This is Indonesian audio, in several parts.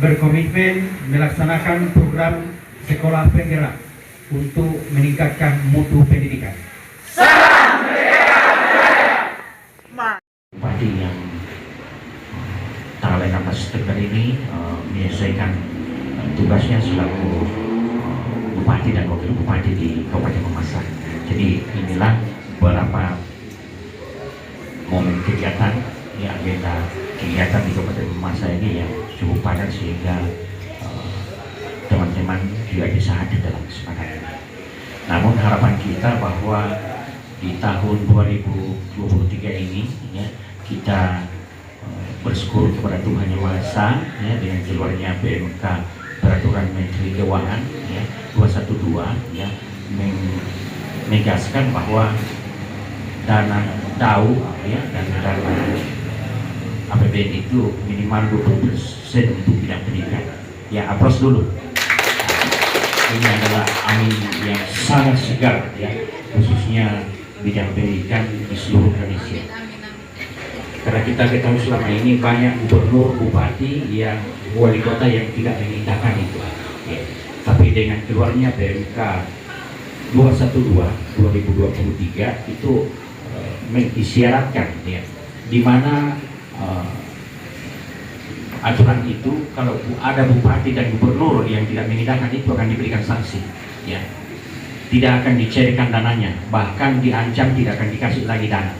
berkomitmen melaksanakan program sekolah penggerak untuk meningkatkan mutu pendidikan. Bupati yang tanggal 16 September ini menyelesaikan tugasnya selaku bupati dan wakil bupati di Kabupaten Mamasa. Jadi inilah beberapa momen kegiatan, agenda kegiatan di Kabupaten Mamasa ini yang cukup padat sehingga teman-teman juga bisa hadir dalam kesempatan ini. Namun harapan kita bahwa di tahun 2023 ini kita bersyukur kepada Tuhan Yang Maha Esa dengan keluarnya PMK Peraturan Menteri Keuangan 212 menegaskan bahwa dana DAU dan dana APBN itu minimal 20% untuk bidang pendidikan. Aplaus dulu. Ini adalah angin yang sangat segar khususnya bidang pendidikan di seluruh Indonesia. Karena kita ketahui selama ini banyak gubernur, bupati, wali kota yang tidak mengindahkan itu. Tapi dengan keluarnya PMK 212 2023 itu mengisyaratkan di mana aturan itu kalau ada bupati dan gubernur yang tidak mengindahkan itu akan diberikan sanksi. Tidak akan dicairkan dananya, bahkan diancam tidak akan dikasih lagi dana.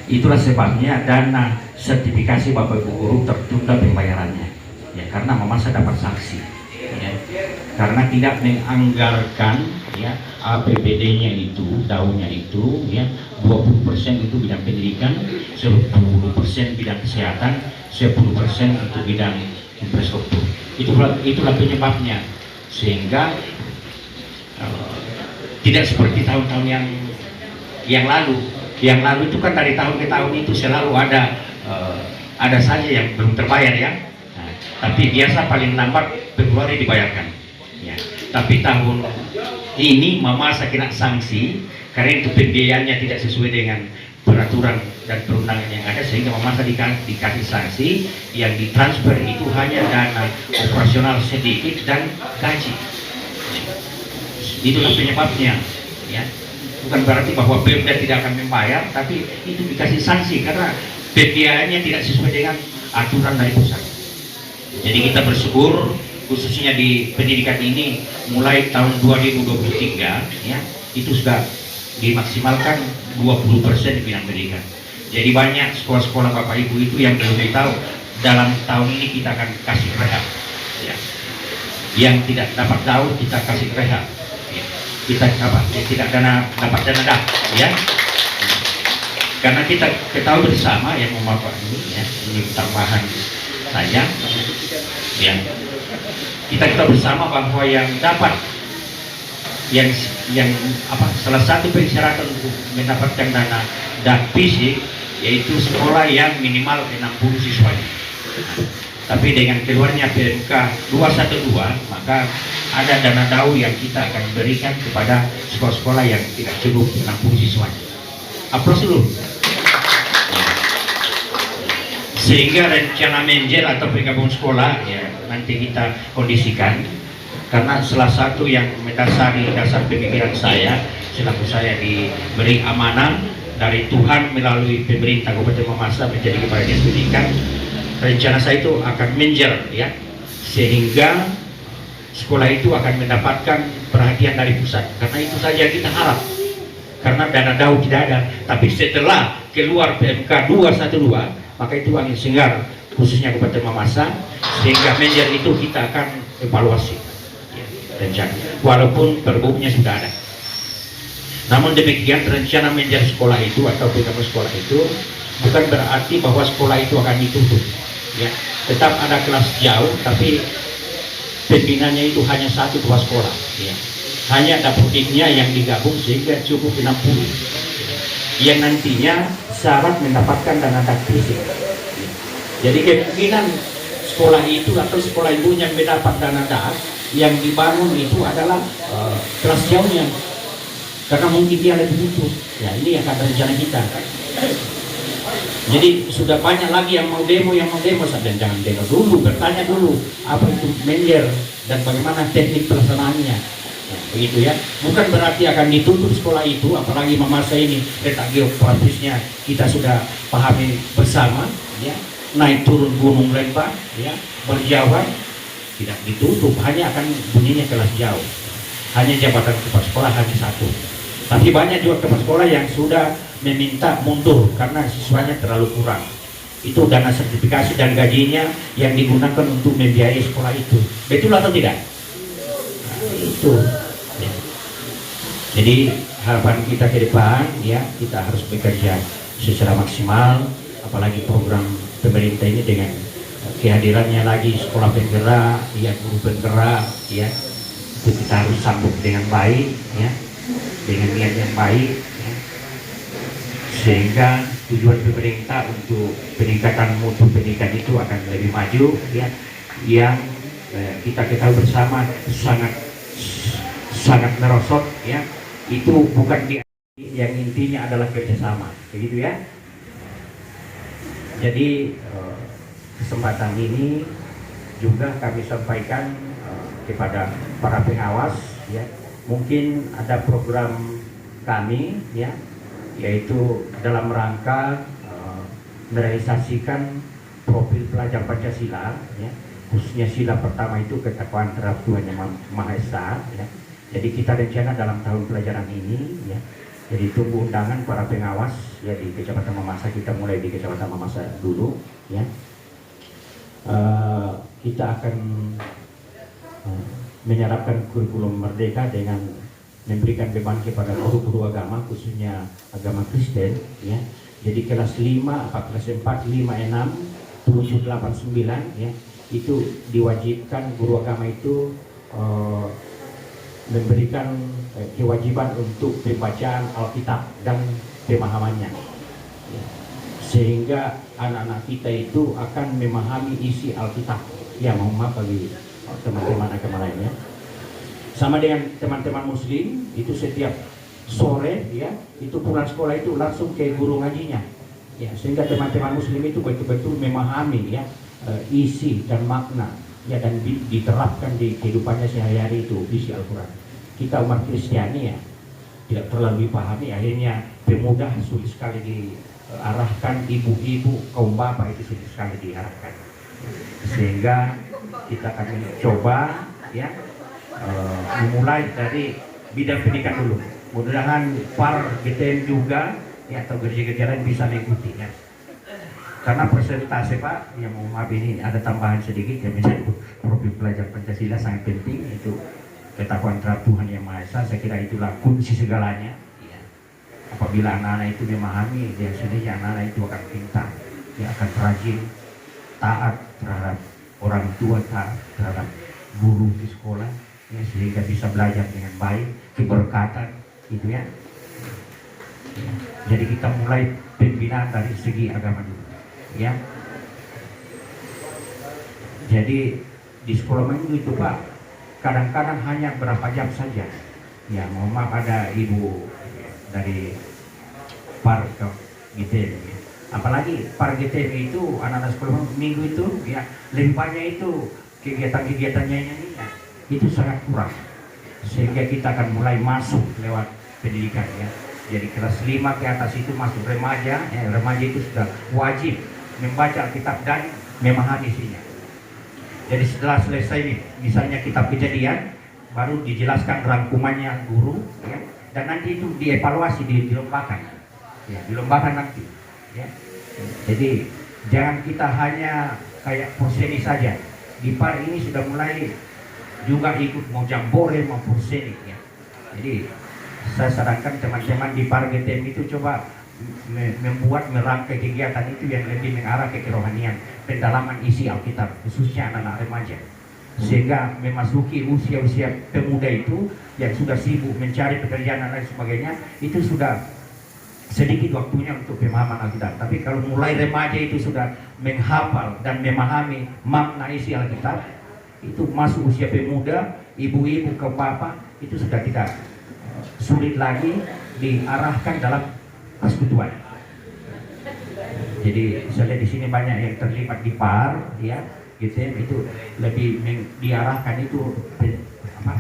Itulah sebabnya dana sertifikasi Bapak Ibu guru tertunda pembayarannya. Karena Mamasa dapat sanksi. Karena tidak menganggarkan APBD-nya itu, DAU-nya itu 20% itu bidang pendidikan, 10% bidang kesehatan, 10% untuk bidang infrastruktur. Itulah penyebabnya, sehingga tidak seperti tahun-tahun yang lalu. Yang lalu itu kan dari tahun ke tahun itu selalu ada saja yang belum terbayar tapi biasa paling lambat Februari dibayarkan. Tapi tahun ini Mamasa kena sanksi karena itu pembiayaannya tidak sesuai dengan peraturan dan perundangan yang ada, sehingga Mamasa dikasih sanksi yang ditransfer itu hanya dana operasional sedikit dan gaji. Itulah penyebabnya. Bukan berarti bahwa Pemda tidak akan membayar, tapi itu dikasih sanksi karena pembiayaannya tidak sesuai dengan aturan dari pusat. Jadi kita bersyukur khususnya di pendidikan ini mulai tahun 2023 itu sudah dimaksimalkan 20% di bidang pendidikan. Jadi banyak sekolah-sekolah Bapak Ibu itu yang belum tahu dalam tahun ini kita akan kasih rehab. Yang tidak dapat tahu kita kasih rehab. Kita tidak dapat dana dah, karena kita ketahui bersama yang memapak ini tambahan saja, kita ketahui bersama bahwa yang dapat salah satu persyaratan untuk mendapatkan dana fisik yaitu sekolah yang minimal 60 siswanya. Tapi dengan keluarnya PMK 212 maka ada dana DAU yang kita akan berikan kepada sekolah-sekolah yang tidak cukup 60 siswanya. Aplaus dulu. Sehingga rencana menjel atau penggabung sekolah nanti kita kondisikan, karena salah satu yang mendasari dasar pemikiran saya selaku saya diberi amanah dari Tuhan melalui pemerintah Kabupaten Mamasa menjadi kepala dinas pendidikan. Rencana saya itu akan menjer sehingga sekolah itu akan mendapatkan perhatian dari pusat, karena itu saja kita harap, karena dana DAU tidak ada. Tapi setelah keluar PMK 212 maka itu angin segar khususnya Kabupaten Mamasa, sehingga menjer itu kita akan evaluasi rencana walaupun perbuknya sudah ada. Namun demikian rencana menjer sekolah itu atau PMK sekolah itu bukan berarti bahwa sekolah itu akan ditutup. Tetap ada kelas jauh, tapi pembinanya itu hanya 1-2 sekolah. Hanya dapurnya yang digabung sehingga cukup 60. Yang nantinya syarat mendapatkan dana fisik. Jadi kemungkinan sekolah itu atau sekolah ibunya mendapat dana yang dibangun itu adalah kelas jauhnya. Karena mungkin dia lebih butuh. Ini yang akan rencana kita. Jadi sudah banyak lagi yang mau demo, dan jangan demo dulu, bertanya dulu apa itu Menjer dan bagaimana teknik pelaksanaannya. Nah, begitu ya. Bukan berarti akan ditutup sekolah itu, apalagi memasa ini letak geografisnya kita sudah pahami bersama, ya. Naik turun gunung Lembang, ya, berjauhan tidak ditutup, hanya akan bunyinya kelas jauh. Hanya jabatan kepala sekolah hanya satu. Tapi banyak juga kepala sekolah yang sudah meminta mundur karena siswanya terlalu kurang. Itu dana sertifikasi dan gajinya yang digunakan untuk membiayai sekolah itu. Betul atau tidak? Nah, itu. Ya. Jadi harapan kita ke depan, ya, kita harus bekerja secara maksimal, apalagi program pemerintah ini dengan kehadirannya lagi sekolah penggerak, ya, guru penggerak, ya, itu kita harus sambung dengan baik, ya, dengan niat yang baik, ya, sehingga tujuan pemerintah untuk peningkatan mutu pendidikan itu akan lebih maju, ya, yang kita ketahui bersama sangat merosot, ya, itu bukan yang intinya adalah kerjasama, begitu ya. Jadi kesempatan ini juga kami sampaikan kepada para pengawas, ya, mungkin ada program kami, ya, yaitu dalam rangka merealisasikan profil pelajar Pancasila, ya, khususnya sila pertama itu ketakwaan terhadap Tuhan Yang Maha Esa, ya. Jadi kita rencana dalam tahun pelajaran ini, ya, jadi tunggu undangan para pengawas, ya, di Kecamatan Mamasa. Kita mulai di Kecamatan Mamasa dulu, ya. Kita akan menyerapkan kurikulum merdeka dengan memberikan beban kepada guru-guru agama, khususnya agama Kristen, ya. Jadi kelas 5, 4, 4, 5, 6, 7, 8, 9, ya, itu diwajibkan guru agama itu memberikan kewajiban untuk pembacaan Alkitab dan pemahamannya, ya. Sehingga anak-anak kita itu akan memahami isi Alkitab. Ya, mohon maaf bagi teman-teman agama lainnya. Sama dengan teman-teman Muslim, itu setiap sore, ya, itu pulang sekolah itu langsung ke guru ngajinya, ya, sehingga teman-teman Muslim itu betul-betul memahami, ya, isi dan makna, ya, dan diterapkan di kehidupannya sehari-hari itu isi Al-Quran. Kita umat Kristiani, ya, tidak terlalu dipahami, akhirnya pemuda sulit sekali diarahkan, ibu-ibu, kaum bapak itu sulit sekali diarahkan, sehingga kita akan mencoba, ya, memulai dari bidang pendidikan dulu. Mudah-mudahan par GTM juga, ya, atau gereja-gereja lain bisa mengikuti, ya. Karena persentase, Pak, yang mau maaf ini ada tambahan sedikit, ya, misalnya profil pelajar Pancasila sangat penting, itu ketakwaan terhadap Tuhan Yang Maha Esa. Saya kira itulah kunci segalanya, ya. Apabila anak-anak itu memahami, dia sendiri anak-anak itu akan pintar, dia akan rajin, taat terhadap orang tua, taat terhadap guru di sekolah, ya, sehingga bisa belajar dengan baik, keberkatan, gitu, ya. Ya. Jadi kita mulai pembinaan dari segi agama dulu, ya. Jadi di sekolah minggu itu, Pak, kadang-kadang hanya berapa jam saja. Ya, mohon maaf ada ibu dari par GTM, ya. Apalagi par GTM itu anak-anak sekolah minggu itu, ya, lebih banyak itu kegiatan-kegiatannya ini, ya, itu sangat kurang, sehingga kita akan mulai masuk lewat pendidikan, ya. Jadi kelas 5 ke atas itu masuk remaja, ya, remaja itu sudah wajib membaca Alkitab dan memahami isinya. Jadi setelah selesai nih, misalnya kitab Kejadian, baru dijelaskan rangkumannya guru, ya, dan nanti itu dievaluasi, dilombakan, ya, dilombakan nanti, ya. Jadi jangan kita hanya kayak poseni saja. Di par ini sudah mulai juga ikut mau jambore mau poseni, ya. Jadi saya sarankan teman-teman di par GTM itu coba membuat merangkai kegiatan itu yang lebih mengarah ke kerohanian, pendalaman isi Alkitab, khususnya anak-anak remaja, sehingga memasuki usia-usia pemuda itu yang sudah sibuk mencari pekerjaan dan lain sebagainya, itu sudah sedikit waktunya untuk pemahaman Alkitab. Tapi kalau mulai remaja itu sudah menghafal dan memahami makna isi Alkitab, itu masuk usia pemuda, ibu-ibu ke bapak, itu sudah tidak sulit lagi diarahkan dalam persekutuan. Jadi saya lihat di sini banyak yang terlibat di PAR, ya, gitu ya, itu lebih diarahkan itu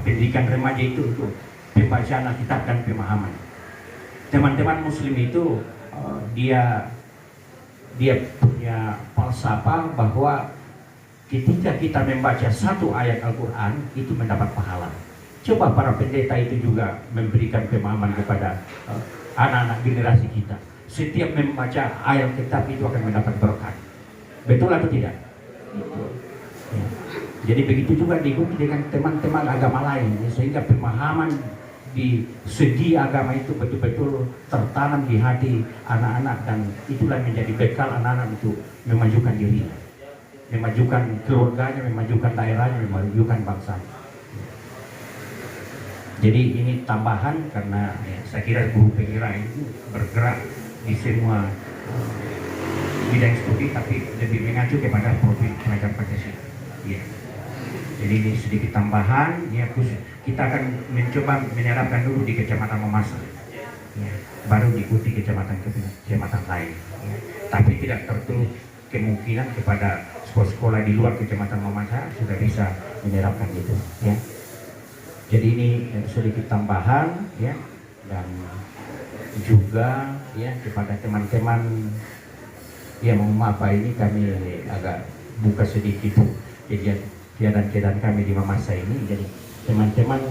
pendidikan remaja itu untuk pembacaan Alkitab dan pemahaman. Teman-teman Muslim itu dia punya falsafah bahwa ketika kita membaca satu ayat Al-Quran itu mendapat pahala. Coba para pendeta itu juga memberikan pemahaman kepada anak-anak generasi kita. Setiap membaca ayat kitab itu akan mendapat berkat. Betul atau tidak? Betul. Ya. Jadi begitu juga diikuti dengan teman-teman agama lain, ya, sehingga pemahaman di segi agama itu betul-betul tertanam di hati anak-anak, dan itulah menjadi bekal anak-anak untuk memajukan dirinya, memajukan keluarganya, memajukan daerahnya, memajukan bangsa. Jadi ini tambahan karena ya, saya kira guru pengira itu bergerak di semua bidang studi, tapi lebih mengacu kepada profil pengajar Pancasila. Ya. Jadi ini sedikit tambahan. Ya, kita akan mencoba menerapkan dulu di Kecamatan Mamasa, ya, baru diikuti kecamatan lain. Ya. Tapi tidak tertutup kemungkinan kepada sekolah-sekolah di luar Kecamatan Mamasa sudah bisa menerapkan itu. Ya. Jadi ini sedikit tambahan, ya, dan juga ya kepada teman-teman yang mohon maaf ini kami agak buka sedikit kegiatan kami di Mamasa ini. Jadi teman-teman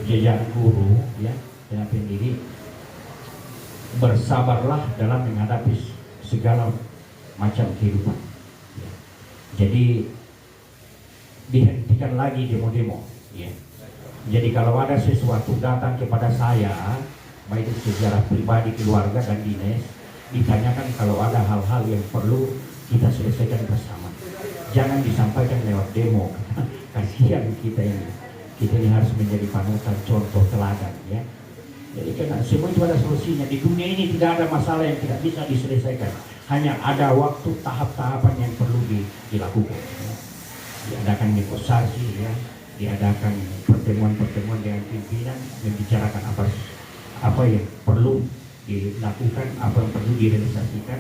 jajaran guru, ya, dan pendidik, bersabarlah dalam menghadapi segala macam kehidupan. Ya. Jadi dihentikan lagi demo-demo. Ya. Jadi kalau ada sesuatu datang kepada saya, baik itu secara pribadi, keluarga, dan dinas, ditanyakan kalau ada hal-hal yang perlu kita selesaikan bersama. Jangan disampaikan lewat demo. Kasihan kita ini harus menjadi panutan, contoh, teladan, ya. Jadi karena semua itu ada solusinya. Di dunia ini tidak ada masalah yang tidak bisa diselesaikan. Hanya ada waktu, tahap-tahapan yang perlu dilakukan. Ya. Diadakan negosiasi, ya. Diadakan pertemuan-pertemuan dengan pimpinan, membicarakan apa yang perlu dilakukan, apa yang perlu direalisasikan.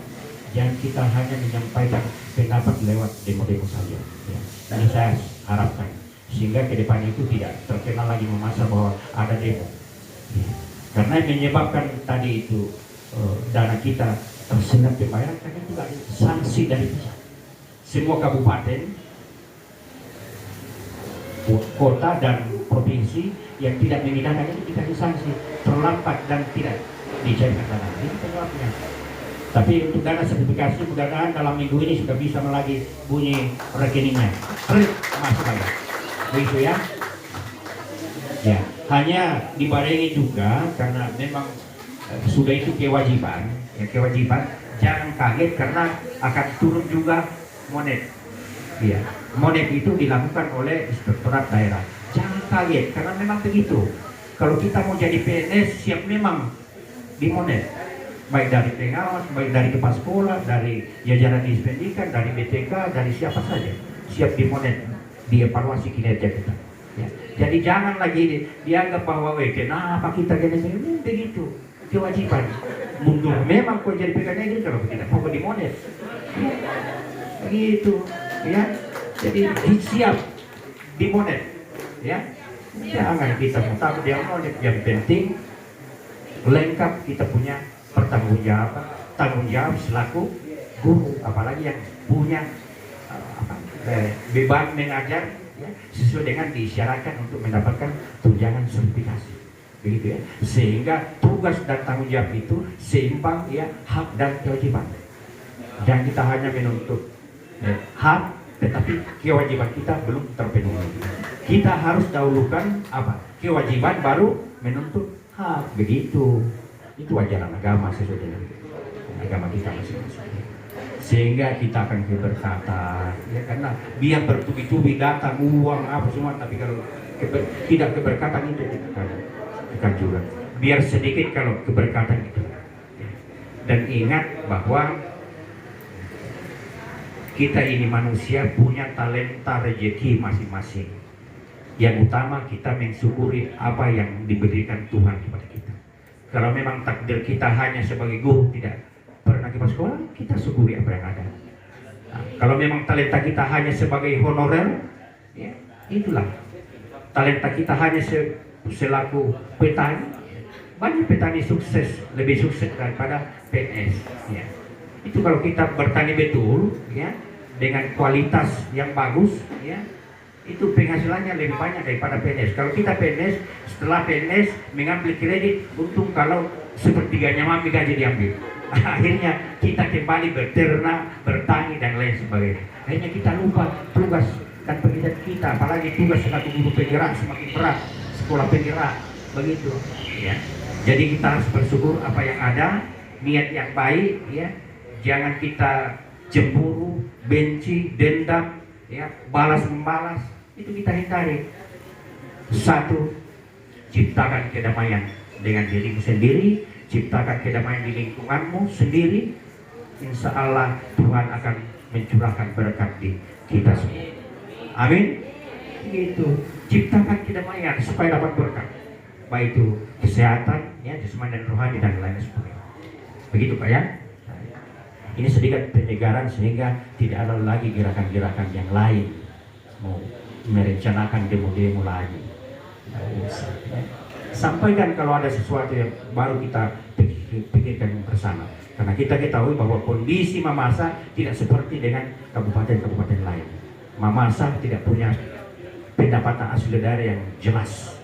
Jangan kita hanya menyampaikan pendapat lewat demo-demo saja. Ya. Ini saya harapkan sehingga ke depan itu tidak terkenal lagi Mamasa bahwa ada demo. Ya. Karena yang menyebabkan tadi itu dana kita tersendat pembayaran karena itu ada sanksi dari pusat. Semua kabupaten, kota dan provinsi yang tidak menggunakan itu dikasih sanksi terlambat dan tidak dicairkan dana. Ini penyebabnya. Tapi untuk dana sertifikasi mudah-mudahan dalam minggu ini sudah bisa lagi bunyi rekeningnya. Masuk lagi. Begitu ya. Ya, hanya dibarengi juga karena memang sudah itu kewajiban. Ya, kewajiban. Jangan kaget karena akan turun juga monet. Ya, monet itu dilakukan oleh inspektorat daerah. Jangan kaget karena memang begitu. Kalau kita mau jadi PNS siap memang di monet, baik dari pengawas, baik dari kepala sekolah, dari jajaran pendidikan, dari BTK, dari siapa saja siap di monet, dievaluasi kinerja kita. Ya. Jadi jangan lagi dianggap bahwa kenapa kita gini begitu, kewajiban. Mundur memang kau jadi PNS kalau tidak mau di monet. Begitu. Ya, jadi siap di monet, ya. Jangan kita mau takut dia monet. Yang penting lengkap kita punya tanggung jawab selaku guru, apalagi yang punya beban mengajar, ya, sesuai dengan disyaratkan untuk mendapatkan tunjangan sertifikasi, begitu ya. Sehingga tugas dan tanggung jawab itu seimbang, ya, hak dan kewajiban. Dan kita hanya menuntut hak, tetapi kewajiban kita belum terpenuhi. Kita harus dahulukan apa? Kewajiban baru menuntut hak, begitu. Itu ajaran agama sesuai dengan agama kita masing-masing. Sehingga kita akan keberkatan, ya, karena biar bertubi-tubi datang uang apa semua, tapi kalau tidak keberkatan itu bukan juga. Biar sedikit kalau keberkatan itu. Dan ingat bahwa kita ini manusia punya talenta rezeki masing-masing. Yang utama kita mensyukuri apa yang diberikan Tuhan kepada kita. Kalau memang takdir kita hanya sebagai guru, tidak pernah kehidupan sekolah, kita syukuri apa yang ada. Nah, kalau memang talenta kita hanya sebagai honorer, ya, itulah talenta kita hanya selaku petani. Banyak petani sukses, lebih sukses daripada PNS. Ya. Itu kalau kita bertani betul, ya, dengan kualitas yang bagus, ya, itu penghasilannya lebih banyak daripada PNS. Kalau kita PNS, setelah PNS mengambil kredit, untung kalau sepertiganya mami gaji diambil. Akhirnya kita kembali berternak, bertani dan lain sebagainya. Akhirnya kita lupa tugas dan pekerjaan kita, apalagi tugas selaku guru penggerak semakin berat, sekolah penggerak begitu. Ya. Jadi kita harus bersyukur apa yang ada, niat yang baik, ya. Jangan kita cemburu, benci, dendam, ya, balas membalas, itu kita hindari. Satu, ciptakan kedamaian dengan dirimu sendiri, ciptakan kedamaian di lingkunganmu sendiri. Insya Allah Tuhan akan mencurahkan berkat di kita semua. Amin. Itu ciptakan kedamaian supaya dapat berkat, baik itu kesehatan, ya, jasmani dan rohani dan lain sebagainya. Begitu Pak ya. Ini sedikit penyegaran sehingga tidak ada lagi gerakan-gerakan yang lain mau merencanakan demo-demo lagi. Sampaikan kalau ada sesuatu yang baru kita pikirkan bersama. Karena kita ketahui bahwa kondisi Mamasa tidak seperti dengan kabupaten-kabupaten lain. Mamasa tidak punya pendapatan asli daerah yang jelas.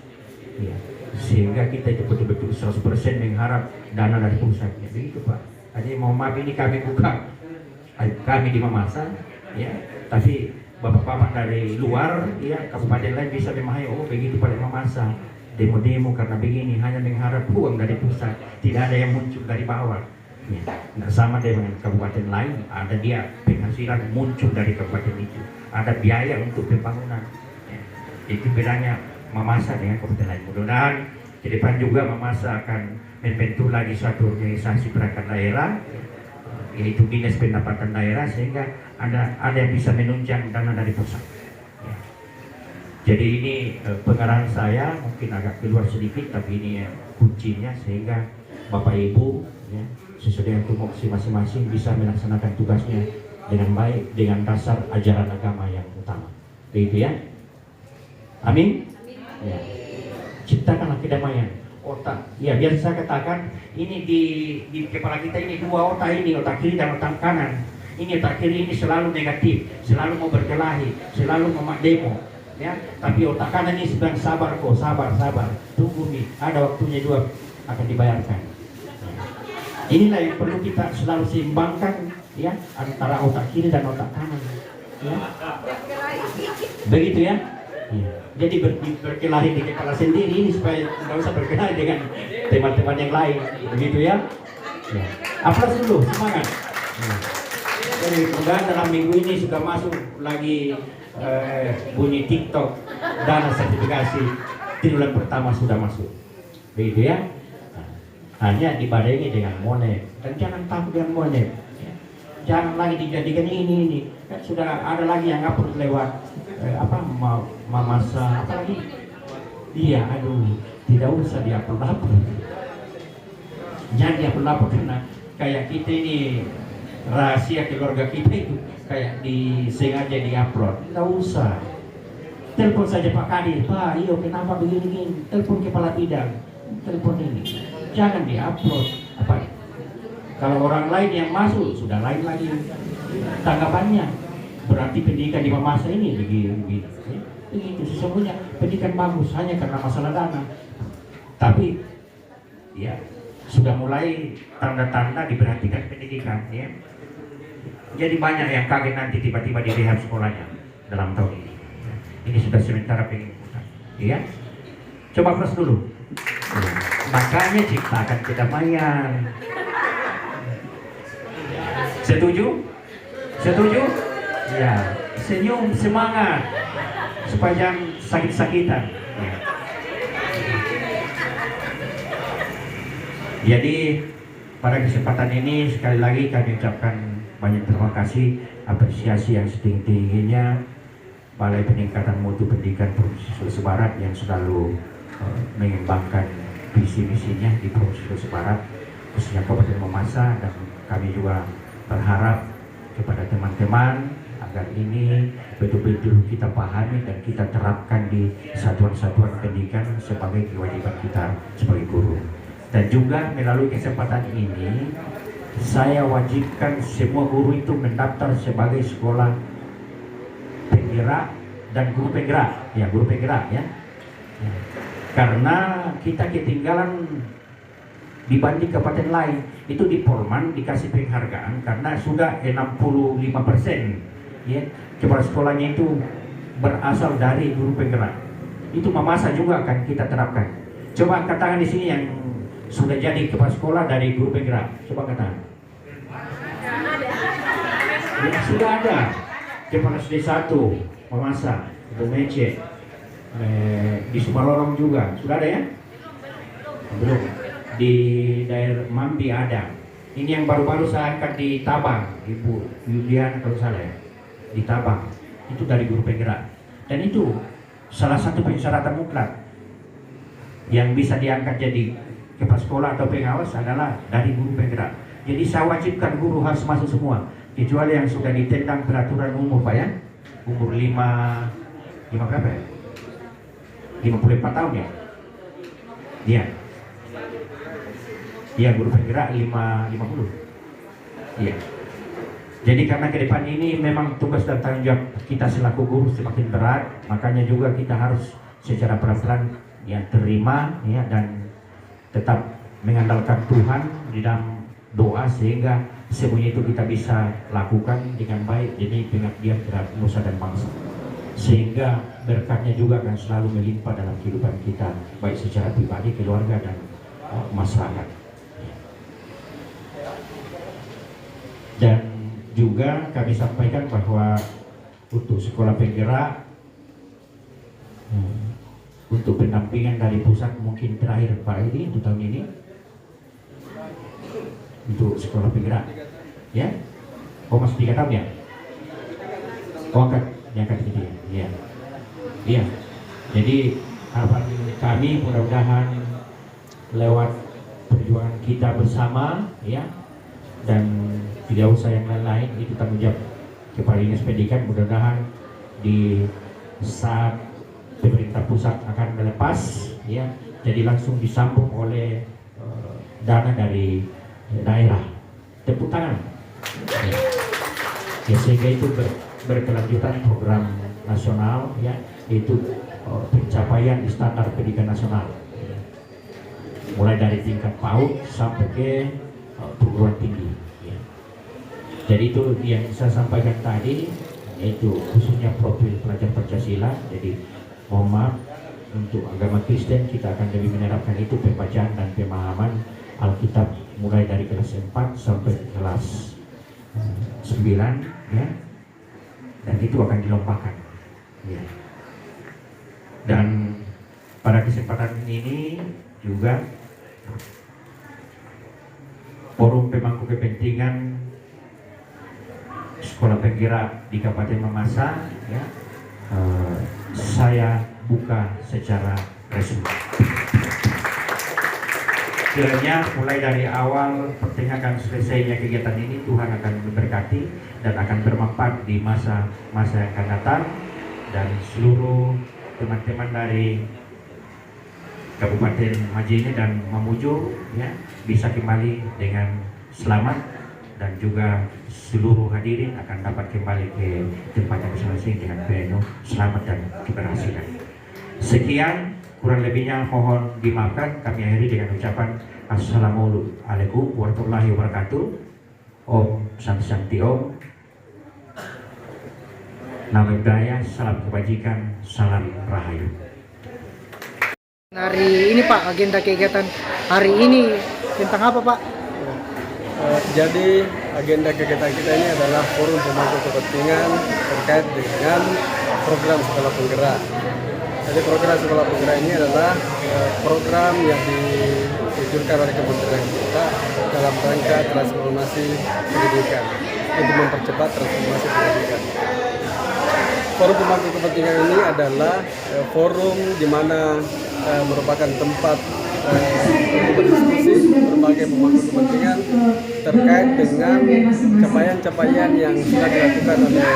Ya. Sehingga kita itu betul-betul 100% mengharap dana dari pusat. Ya, begitu Pak. Jadi mohon maaf ini kami buka, kami di Mamasa, ya. Tapi bapak-bapak dari luar, ya, kabupaten lain bisa memahami, oh begitu pada Mamasa. Demo-demo karena begini, hanya mengharap uang dari pusat, tidak ada yang muncul dari bawah. Ya. Nah, sama dengan kabupaten lain, ada dia penghasilan muncul dari kabupaten itu, ada biaya untuk pembangunan. Ya. Itu bedanya Mamasa dengan kabupaten lain. Mudah-mudahan ke depan juga Mamasa akan membentuk lagi suatu organisasi perangkat daerah, yaitu dinas pendapatan daerah, sehingga ada yang bisa menunjang dana dari pusat. Ya. Jadi ini pengarahan saya mungkin agak keluar sedikit, tapi ini kuncinya sehingga Bapak Ibu, ya, sesuai dengan tupoksi masing-masing bisa melaksanakan tugasnya dengan baik dengan dasar ajaran agama yang utama. Begitu ya. Amin. Ya. Ciptakanlah kedamaian. Otak, ya biasa saya katakan ini di kepala kita ini dua otak ini, otak kiri dan otak kanan. Ini otak kiri ini selalu negatif, selalu mau berkelahi, selalu mau demo, ya. Tapi otak kanan ini sedang sabar kok, sabar, tunggu nih, ada waktunya juga akan dibayarkan. Inilah yang perlu kita selalu seimbangkan, ya, antara otak kiri dan otak kanan, ya. Begitu ya. Ya. Jadi berkelahi di kepala sendiri ini supaya tidak usah berkelahi dengan teman-teman yang lain, begitu ya. Ya. Aplaus dulu, semangat. Ya. Jadi mudah dalam minggu ini sudah masuk lagi bunyi TikTok, dana sertifikasi triwulan pertama sudah masuk, begitu ya. Nah, hanya dibarengi dengan monet dan jangan takut dengan monet. Ya. Jangan lagi dijadikan ini kan sudah ada lagi yang upload lewat Mamasa apa lagi? Iya, aduh, tidak usah diupload. Jangan diupload karena kayak kita ini rahasia keluarga kita itu kayak disengaja diupload. Tidak usah. Telepon saja Pak Kadir, Pak, iyo kenapa begini? Telepon kepala bidang, telepon ini. Jangan diupload. Apa? Kalau orang lain yang masuk sudah lain lagi tanggapannya. Berarti pendidikan di Mamasa ini begitu. Begitu sesungguhnya pendidikan bagus hanya karena masalah dana. Tapi ya sudah mulai tanda-tanda diperhatikan pendidikan, ya. Jadi banyak yang kaget nanti tiba-tiba direhab sekolahnya dalam tahun ini. Ini sudah sementara penginputan, ya. Coba plus dulu. Makanya ciptakan kedamaian. Setuju? Setuju? Ya. Senyum, semangat. Supaya jangan sakit-sakitan. Ya. Jadi pada kesempatan ini sekali lagi kami ucapkan banyak terima kasih, apresiasi yang setinggi-tingginya Balai Peningkatan Mutu Pendidikan Provinsi Sulawesi Barat yang selalu mengembangkan visi misinya di Provinsi Sulawesi Barat. khususnya Kabupaten Mamasa, dan kami juga berharap kepada teman-teman agar ini betul-betul kita pahami dan kita terapkan di satuan-satuan pendidikan sebagai kewajiban kita sebagai guru. Dan juga melalui kesempatan ini saya wajibkan semua guru itu mendaftar sebagai sekolah penggerak dan guru penggerak, ya guru penggerak ya. Karena kita ketinggalan dibanding kabupaten lain. Itu di Polman dikasih penghargaan karena sudah 65% ya, kepala sekolahnya itu berasal dari guru penggerak. Itu Mamasa juga akan kita terapkan. Coba angkat tangan di sini yang sudah jadi kepala sekolah dari guru penggerak. Coba angkat tangan. Ya, sudah ada kepala SD 1 Mamasa, Bu Mece, di Sumalorong juga sudah ada ya? Belum. Di daerah Mambi ada. Ini yang baru-baru saya angkat di Tabang, Ibu Yulian kalau salah ya, di Tabang. Itu dari guru penggerak. Dan itu salah satu persyaratan mutlak yang bisa diangkat jadi kepala sekolah atau pengawas adalah dari guru penggerak. Jadi saya wajibkan guru harus masuk semua, kecuali yang sudah ditentang peraturan umur Pak ya, umur 5 berapa ya? 54 tahun ya? Iya. Iya, guru penggerak 50. Iya. Jadi karena ke depan ini memang tugas dan tanggung jawab kita selaku guru semakin berat, makanya juga kita harus secara pelan-pelan ya terima ya, dan tetap mengandalkan Tuhan di dalam doa sehingga semuanya itu kita bisa lakukan dengan baik demi pengabdian terhadap nusa dan bangsa, sehingga berkatnya juga akan selalu melimpah dalam kehidupan kita baik secara pribadi, keluarga, dan masyarakat. Dan juga kami sampaikan bahwa untuk sekolah penggerak untuk pendampingan dari pusat mungkin terakhir Pak Edi untuk tahun ini untuk sekolah penggerak ya. Oh masih 3 tahun ya? Oh angkat ini ya. Iya. Jadi harapan kami mudah-mudahan lewat perjuangan kita bersama ya, dan tidak usah yang lain-lain, itu tanggung jawab kepala dinas pendidikan. Mudah-mudahan di saat pemerintah pusat akan melepas ya, jadi langsung disambung oleh dana dari daerah. Tepuk tangan ya, sehingga itu berkelanjutan program nasional ya, itu pencapaian standar pendidikan nasional ya, mulai dari tingkat PAUD sampai ke perguruan tinggi ya. Jadi itu yang saya sampaikan tadi, yaitu khususnya profil pelajar Pancasila. Jadi mohon maaf, untuk agama Kristen kita akan lebih menerapkan itu pembacaan dan pemahaman Alkitab mulai dari kelas 4 sampai kelas 9 ya, dan itu akan dilombakan ya. Dan pada kesempatan ini juga forum pemangku kepentingan sekolah penggerak di Kabupaten Mamasa ya, saya buka secara resmi. Kiranya mulai dari awal pertengahan selesainya kegiatan ini Tuhan akan memberkati dan akan bermanfaat di masa-masa yang akan datang, dan seluruh teman-teman dari Kabupaten Majene dan Mamuju ya bisa kembali dengan selamat, dan juga seluruh hadirin akan dapat kembali ke tempatnya masing-masing dengan penuh selamat dan keberhasilan. Sekian, kurang lebihnya mohon dimaafkan. Kami akhiri dengan ucapan Assalamualaikum warahmatullahi wabarakatuh. Om Santi Om. Namo Buddhaya, salam kebajikan, salam rahayu. Hari ini Pak, agenda kegiatan hari ini tentang apa Pak? Jadi agenda kegiatan kita ini adalah forum pemangku kepentingan terkait dengan program sekolah penggerak. Jadi program sekolah penggerak ini adalah program yang diluncurkan oleh Kementerian kita dalam rangka transformasi pendidikan, untuk mempercepat transformasi pendidikan. Forum pemangku kepentingan ini adalah forum di mana merupakan tempat berdiskusi berbagai pemangku kepentingan terkait dengan capaian-capaian yang sudah dilakukan oleh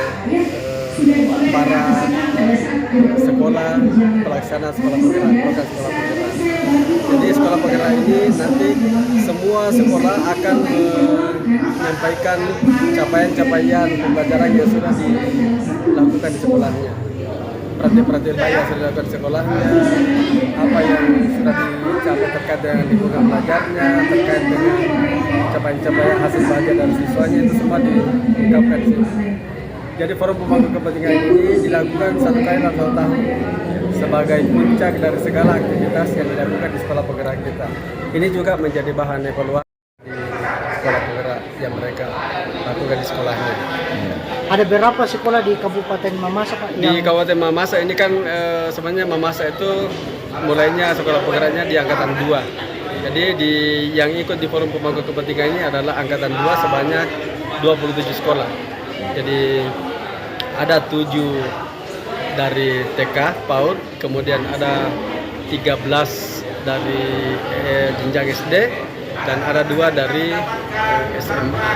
para sekolah pelaksana sekolah penggerak, program sekolah penggerak. Jadi sekolah penggerak ini nanti semua sekolah akan menyampaikan capaian-capaian pembelajaran yang sudah dilakukan di sekolahnya. Perhatian-perhatian baik yang sudah dilakukan di sekolahnya, apa yang sudah dicapai terkait dengan lingkungan belajarnya, terkait dengan capaian-capaian hasil belajar dari siswanya, itu semua diungkapkan di sini. Jadi forum pemangku kepentingan ini dilakukan 1 kali dalam 1 tahun sebagai puncak dari segala aktivitas yang dilakukan di sekolah penggerak kita. Ini juga menjadi bahan evaluasi di sekolah penggerak yang mereka lakukan di sekolahnya. Ada berapa sekolah di Kabupaten Mamasa, Pak? Di Kabupaten Mamasa ini kan sebenarnya Mamasa itu mulainya sekolah penggeraknya di angkatan 2. Jadi yang ikut di forum pemangku kepentingan ini adalah angkatan 2 sebanyak 27 sekolah. Jadi ada 7 dari TK PAUD, kemudian ada 13 dari jenjang SD dan ada 2 dari SMA.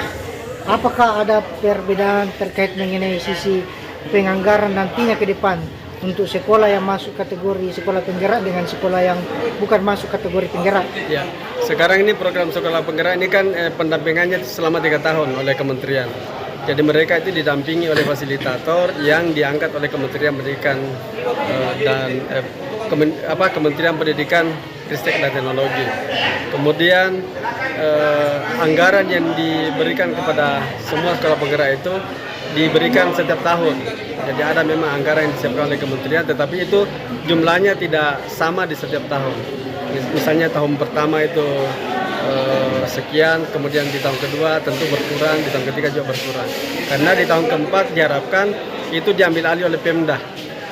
Apakah ada perbedaan terkait mengenai sisi penganggaran nantinya ke depan untuk sekolah yang masuk kategori sekolah penggerak dengan sekolah yang bukan masuk kategori penggerak? Ya, sekarang ini program sekolah penggerak ini kan pendampingannya selama 3 tahun oleh kementerian. Jadi mereka itu didampingi oleh fasilitator yang diangkat oleh Kementerian Pendidikan dan Kementerian Pendidikan, Ristek dan Teknologi. Kemudian anggaran yang diberikan kepada semua sekolah penggerak itu diberikan setiap tahun. Jadi ada memang anggaran yang disiapkan oleh kementerian, tetapi itu jumlahnya tidak sama di setiap tahun. Misalnya tahun pertama itu sekian, kemudian di tahun kedua tentu berkurang, di tahun ketiga juga berkurang. Karena di tahun keempat diharapkan itu diambil alih oleh Pemda.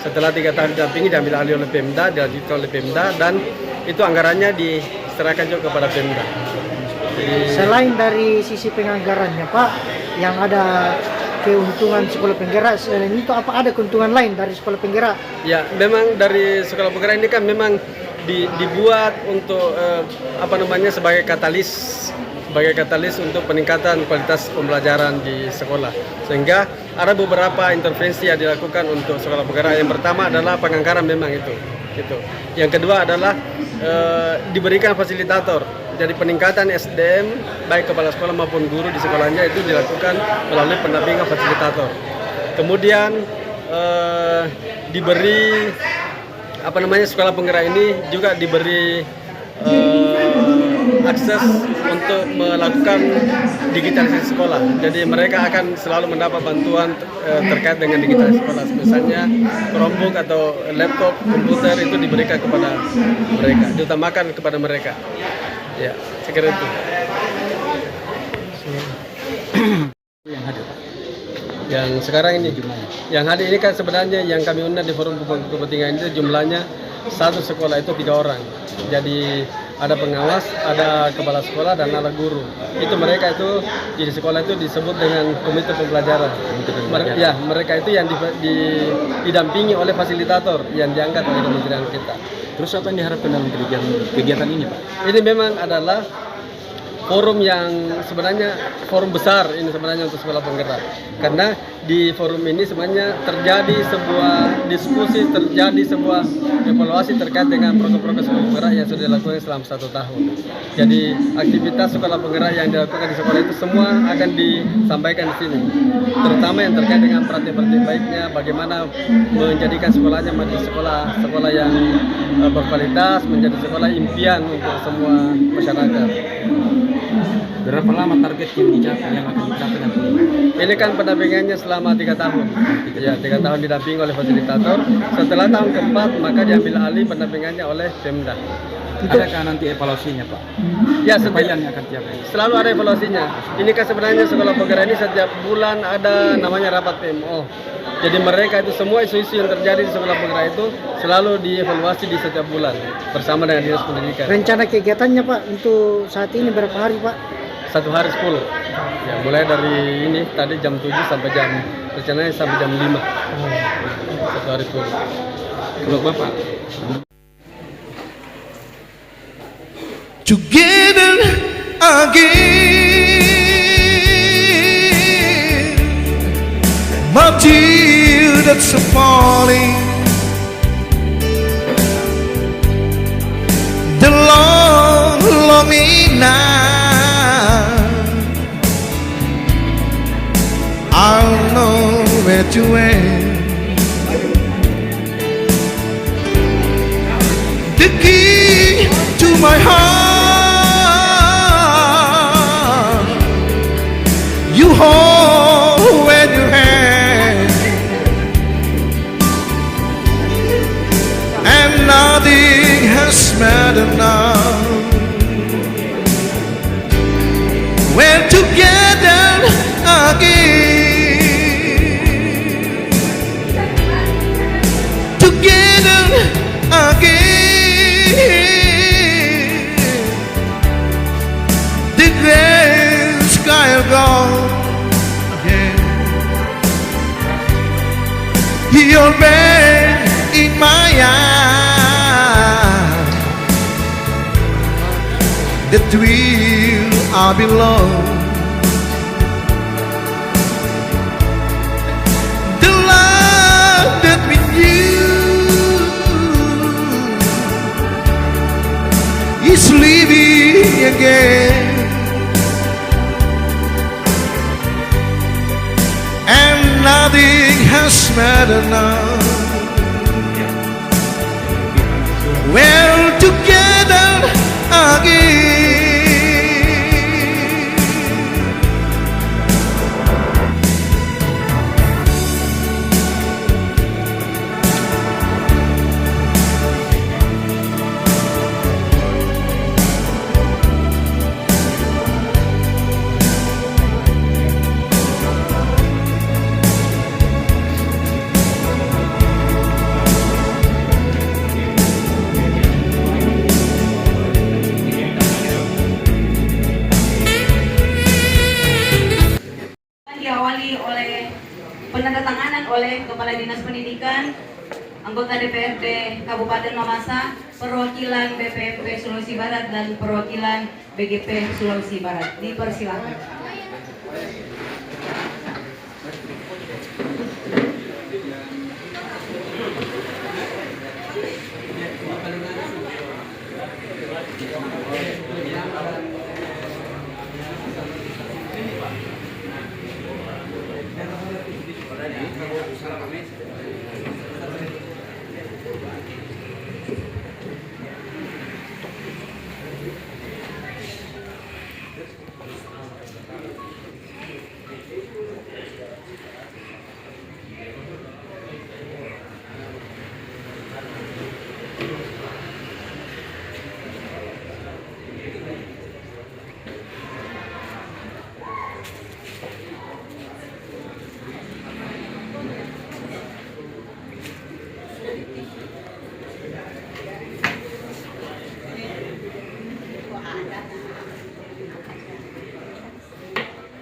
Setelah 3 tahun didampingi diambil alih oleh Pemda, dilanjutkan oleh Pemda, dan itu anggarannya diserahkan juga kepada Pemda. Selain dari sisi penganggarannya, Pak, yang ada keuntungan sekolah penggerak, selain itu apa ada keuntungan lain dari sekolah penggerak? Ya, memang dari sekolah penggerak ini kan memang dibuat untuk sebagai katalis untuk peningkatan kualitas pembelajaran di sekolah. Sehingga ada beberapa intervensi yang dilakukan untuk sekolah penggerak. Yang pertama adalah penganggaran memang itu. Yang kedua adalah diberikan fasilitator. Jadi peningkatan SDM baik kepala sekolah maupun guru di sekolahnya itu dilakukan melalui pendampingan fasilitator. Kemudian diberi sekolah penggerak ini juga diberi akses untuk melakukan digitalisasi sekolah. Jadi mereka akan selalu mendapat bantuan terkait dengan digitalisasi sekolah. Misalnya Chromebook atau laptop, komputer itu diberikan kepada mereka, diutamakan kepada mereka. Ya, saya kira itu. Yang sekarang ini, yang hadir ini kan sebenarnya yang kami undang di forum kepentingan itu jumlahnya satu sekolah itu 3 orang. Jadi ada pengawas, ada kepala sekolah dan ada guru. Itu mereka itu di sekolah itu disebut dengan komite pembelajaran. Ya, mereka itu yang didampingi oleh fasilitator yang diangkat oleh kementerian kita. Terus apa yang diharapkan dalam kegiatan ini, Pak? Ini memang adalah forum yang sebenarnya forum besar ini sebenarnya untuk sekolah penggerak. Karena di forum ini sebenarnya terjadi sebuah diskusi, terjadi sebuah evaluasi terkait dengan program-program sekolah penggerak yang sudah dilakukan selama 1 tahun. Jadi aktivitas sekolah penggerak yang dilakukan di sekolah itu semua akan disampaikan di sini. Terutama yang terkait dengan perhatian baiknya, bagaimana menjadikan sekolahnya menjadi sekolah yang berkualitas, menjadi sekolah impian untuk semua masyarakat. Berapa lama target yang akan dicapai nanti? Ini kan pendampingannya selama 3 tahun. Ya, 3 tahun didampingi oleh fasilitator. Setelah tahun keempat maka diambil alih pendampingannya oleh Pemda. Adakah nanti evaluasinya, Pak? Ya, capaian yang akan dicapai. Selalu ada evaluasinya. Ini kan sebenarnya sekolah penggerak ini setiap bulan ada namanya rapat PMO. Jadi mereka itu semua isu-isu yang terjadi di sekolah penggerak itu selalu dievaluasi di setiap bulan bersama dengan Dinas Pendidikan. Rencana kegiatannya, Pak, untuk saat ini berapa hari, Pak? 1 hari 10. Ya, mulai dari ini tadi jam 7 sampai rencananya sampai jam 5. 1 hari 10. Kalau Bapak together again. My dear, that's a falling. The long, longing night, I'll know where to end. The key to my heart, you hold when you hand, and nothing has mattered now. We're together again, together again. The gray sky will go again. You're back in my eyes, the thrill I belong. The love that with you is living again, and nothing has mattered now. We're together again. Diawali oleh penandatanganan oleh Kepala Dinas Pendidikan, anggota DPRD Kabupaten Mamasa, perwakilan BPMP Sulawesi Barat dan perwakilan BGP Sulawesi Barat. Dipersilakan.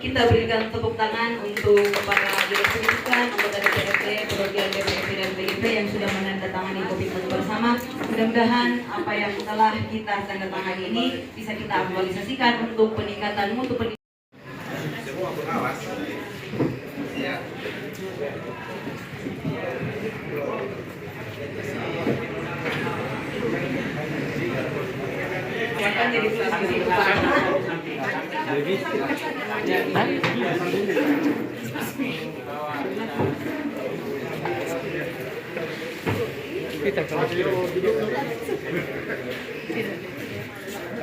Kita berikan tepuk tangan untuk para dinas pendidikan, anggota DPRD, perwakilan BPMP dan BGP yang sudah menandatangani komitmen bersama. Mudah-mudahan apa yang telah kita tandatangani ini bisa kita aktualisasikan untuk peningkatan mutu pendidikan. Jadi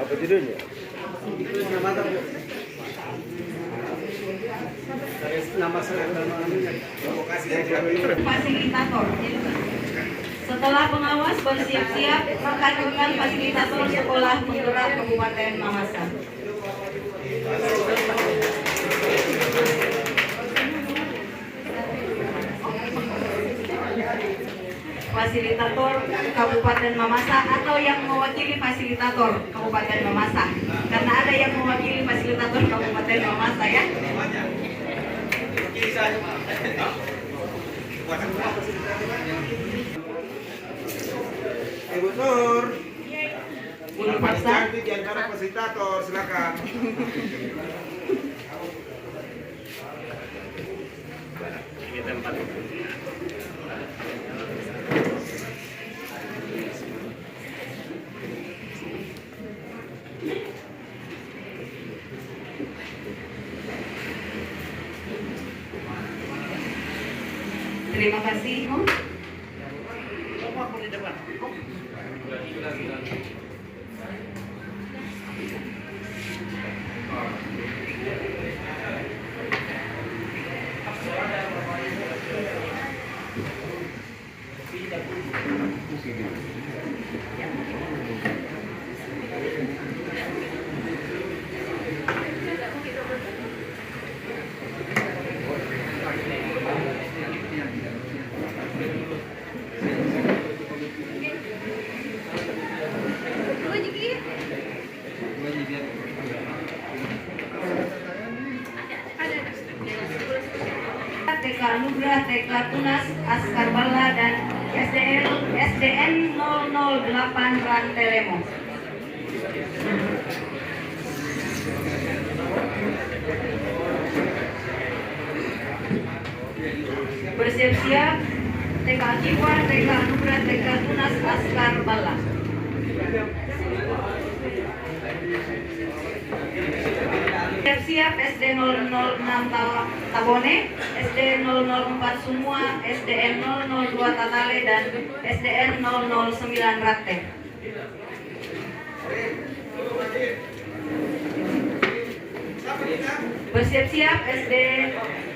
Apa judulnya? Fasilitator. Setelah pengawas bersiap-siap, menghadirkan fasilitator sekolah penggerak Kabupaten Mamasa. Fasilitator Kabupaten Mamasa atau yang mewakili fasilitator Kabupaten Mamasa, karena ada yang mewakili fasilitator Kabupaten Mamasa ya. Bu Nur, unjuk Paling paksa. cantik di antara fasilitator, silakan. Terima kasih. TK Anugrah, TK Tunas, Askar Bala, dan SDN 008 Rantelemo. Bersiap-siap TK Akiwa, TK Anugrah, TK Tunas, Askar Bala. Siap-siap SD 006 Tabone, SD 004 Sumua, SDN 002 Tatale, dan SDN 009 Rate. Bersiap-siap SD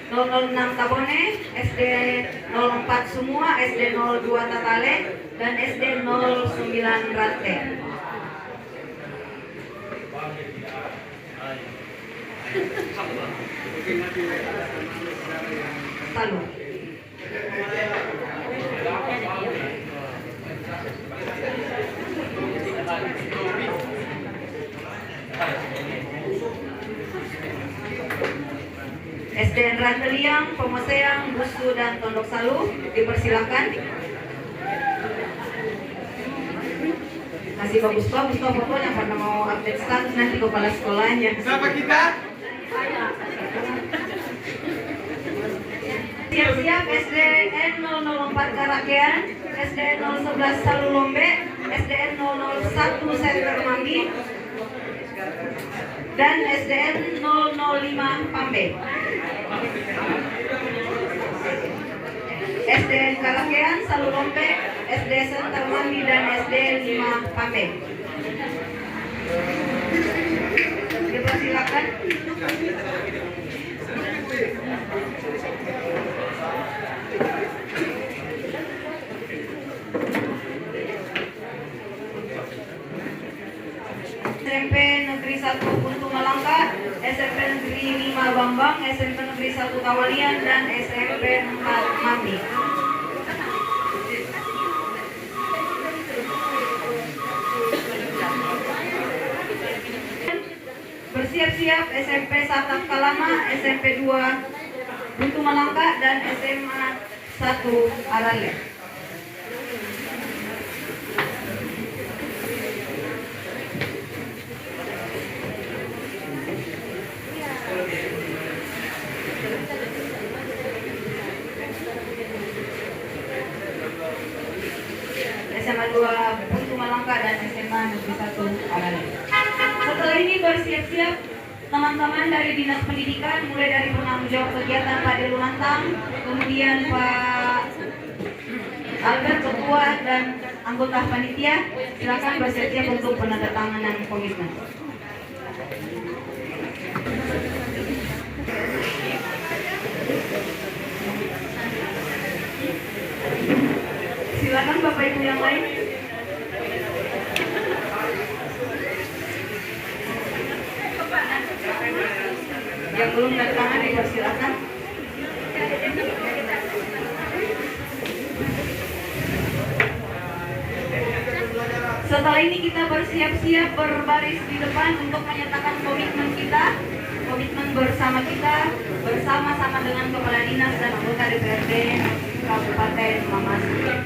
006 Tabone, SD 04 Sumua, SD 02 Tatale, dan SD 09 Rate. Lalu. SDN Ranteliang, Pomoseang, Busu, dan Tondok Salu dipersilakan. Masih bagus-bagus fotonya karena mau update status nanti kepala sekolahnya. Siapa kita? Siap-siap SDN 004 Karakean, SDN 011 Salulombe, SDN 001 Center Mambi, dan SDN 005 Pambe. SDN Karakean, Salulombe, SD Center Mambi, dan SD 5 Pambe. Dipersilakan. SMP Negeri 1 Buntu Malangka, SMP Negeri 5 Bambang, SMP Negeri 1 Tawalian, dan SMP 4 Mambi. Bersiap-siap SMP Satap Kalama, SMP 2 Buntu Malangka, dan SMA 1 Arale. SMA 2 Buntu Malangka, dan SMA Negeri 1 Arale. Setelah ini bersiap-siap teman-teman dari Dinas Pendidikan, mulai dari penanggung jawab kegiatan Pak Delunantang, kemudian Pak Albert Ketua, dan anggota panitia, silakan bersiap-siap untuk penandatanganan komitmen. Silakan Bapak Ibu yang lain. Yang belum datang dipersilakan. Setelah ini kita bersiap-siap berbaris di depan untuk menyatakan komitmen kita, komitmen bersama kita, bersama-sama dengan Kepala Dinas dan anggota DPRD Kabupaten Mamasa.